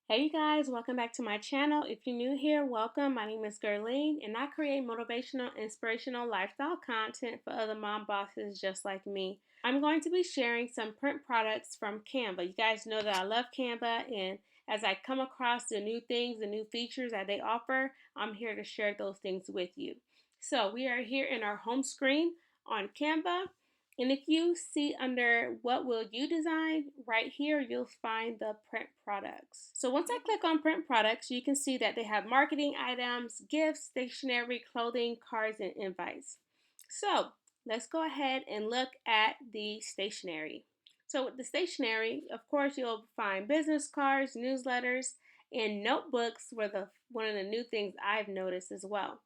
Hey you guys, welcome back to my channel. If you're new here, welcome. My name is Gerline and I create motivational, inspirational lifestyle content for other mom bosses just like me. I'm going to be sharing some print products from Canva. You guys know that I love Canva, and as I come across the new things, the new features that they offer, I'm here to share those things with you. So we are here in our home screen on Canva. And if you see under what will you design, right here you'll find the print products. So once I click on print products, you can see that they have marketing items, gifts, stationery, clothing, cards, and invites. So let's go ahead and look at the stationery. So with the stationery, of course, you'll find business cards, newsletters, and notebooks were one of the new things I've noticed as well.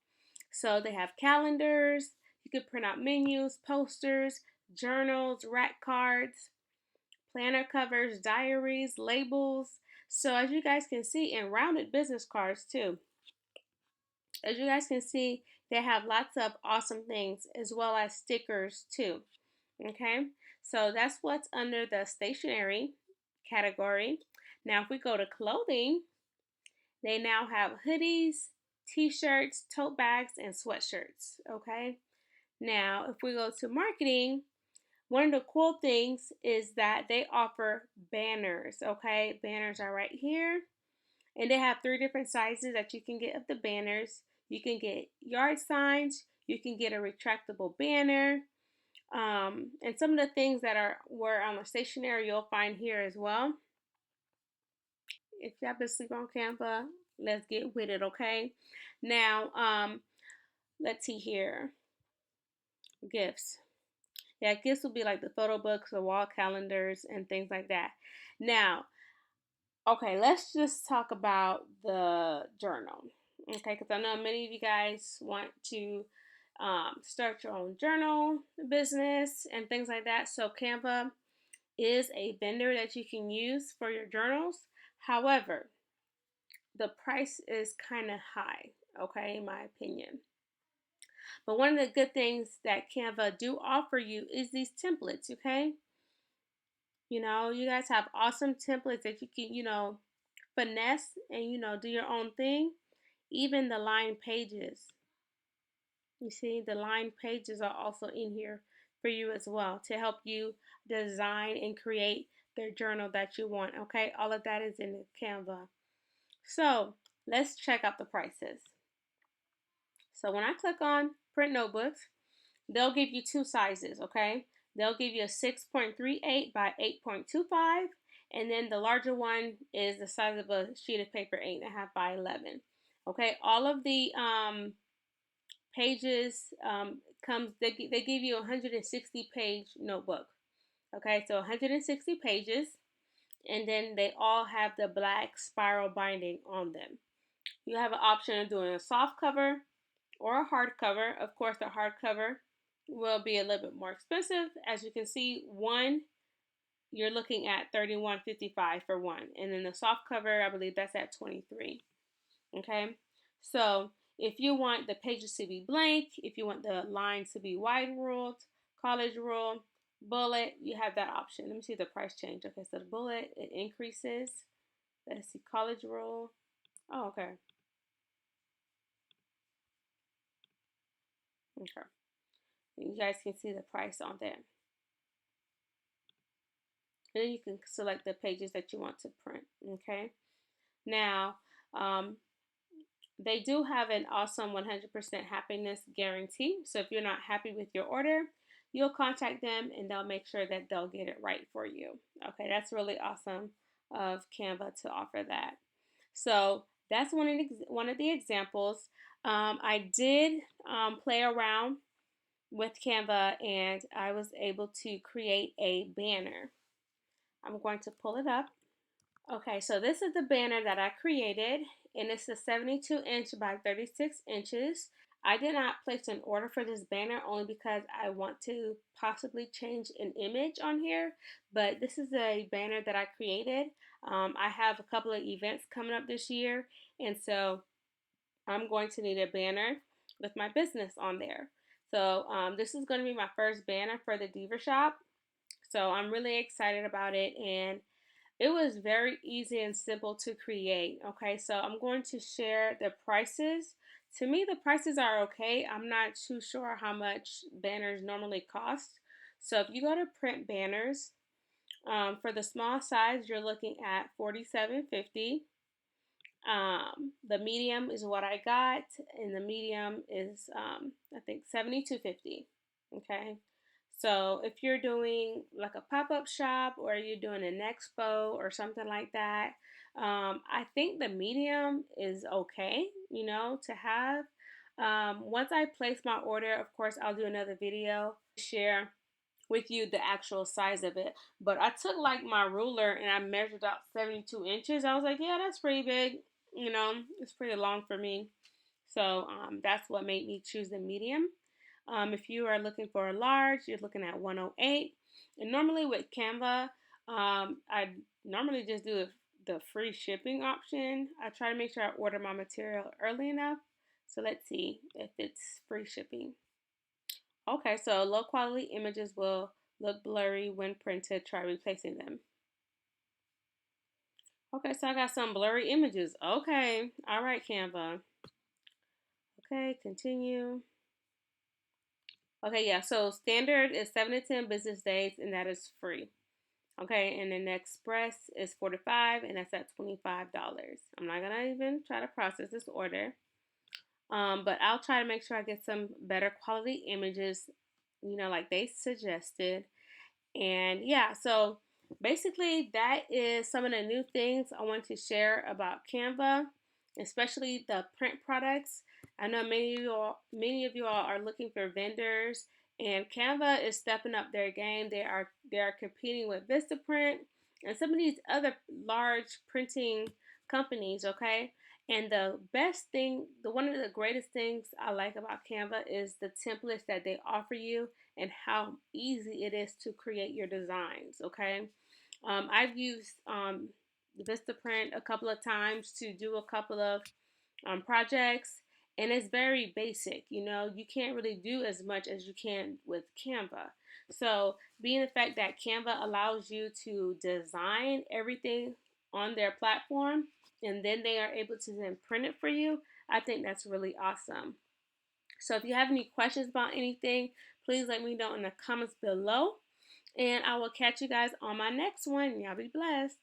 So they have calendars, you could print out menus, posters, journals, rack cards, planner covers, diaries, labels. So as you guys can see, and rounded business cards too. As you guys can see, they have lots of awesome things as well as stickers too. Okay, so that's what's under the stationery category. Now if we go to clothing, they now have hoodies, t-shirts, tote bags, and sweatshirts. Okay, now if we go to marketing, one of the cool things is that they offer banners. Okay, banners are right here, and they have 3 different sizes that you can get of the banners. You can get yard signs, you can get a retractable banner, and some of the things that were on the stationery you'll find here as well. If you happen to sleep on Canva, let's get with it, okay? Now, let's see here. Gifts. Yeah, gifts will be like the photo books, the wall calendars, and things like that. Now, okay, let's just talk about the journal. Okay, because I know many of you guys want to start your own journal business and things like that. So Canva is a vendor that you can use for your journals. However, the price is kind of high, okay, in my opinion. But one of the good things that Canva do offer you is these templates, okay? You guys have awesome templates that you can, finesse and, do your own thing. Even the line pages. You see, the line pages are also in here for you as well to help you design and create the journal that you want, okay? All of that is in the Canva. So let's check out the prices. So when I click on print notebooks, they'll give you 2 sizes, okay? They'll give you a 6.38 by 8.25, and then the larger one is the size of a sheet of paper, 8.5 by 11. Okay, all of the pages they give you a 160 page notebook. Okay, so 160 pages, and then they all have the black spiral binding on them. You have an option of doing a soft cover or a hard cover. Of course, the hard cover will be a little bit more expensive. As you can see, one you're looking at $31.55 for one, and then the soft cover, I believe that's at $23. Okay, so if you want the pages to be blank, if you want the lines to be wide ruled, college rule, bullet, you have that option. Let me see the price change. Okay, so the bullet, it increases. Let's see, college rule. Oh, okay. Okay. You guys can see the price on there. And then you can select the pages that you want to print. Okay. Now, they do have an awesome 100% happiness guarantee. So if you're not happy with your order, you'll contact them and they'll make sure that they'll get it right for you. Okay, that's really awesome of Canva to offer that. So that's one of the examples. I did play around with Canva and I was able to create a banner. I'm going to pull it up. Okay, so this is the banner that I created, and it's a 72-inch by 36 inches. I did not place an order for this banner only because I want to possibly change an image on here, but this is a banner that I created. I have a couple of events coming up this year, and so I'm going to need a banner with my business on there. So this is going to be my first banner for the Diva Shop, so I'm really excited about it, and It was very easy and simple to create. Okay, so I'm going to share the prices. To me, the prices are okay. I'm not too sure how much banners normally cost. So if you go to print banners, for the small size, you're looking at $47.50. The medium is what I got, and the medium is I think $72.50. Okay, so if you're doing like a pop-up shop or you're doing an expo or something like that, I think the medium is okay, to have. Once I place my order, of course, I'll do another video to share with you the actual size of it. But I took like my ruler and I measured out 72 inches. I was like, yeah, that's pretty big. It's pretty long for me. So that's what made me choose the medium. If you are looking for a large, you're looking at 108. And normally with Canva, I normally just do the free shipping option. I try to make sure I order my material early enough. So let's see if it's free shipping. Okay, so low quality images will look blurry when printed. Try replacing them. Okay, so I got some blurry images. Okay, all right, Canva. Okay, continue. Okay, yeah, so standard is 7 to 10 business days, and that is free. Okay, and then Express is 45, and that's at $25. I'm not gonna even try to process this order, but I'll try to make sure I get some better quality images, like they suggested. And yeah, so basically, that is some of the new things I want to share about Canva, especially the print products. I know many of you all are looking for vendors, and Canva is stepping up their game. They are competing with Vistaprint and some of these other large printing companies. Okay, and the best thing, the one of the greatest things I like about Canva is the templates that they offer you and how easy it is to create your designs. Okay, I've used Vistaprint a couple of times to do a couple of projects, and it's very basic. You can't really do as much as you can with Canva. So, being the fact that Canva allows you to design everything on their platform, and then they are able to then print it for you, I think that's really awesome. So if you have any questions about anything, please let me know in the comments below. And I will catch you guys on my next one. Y'all be blessed.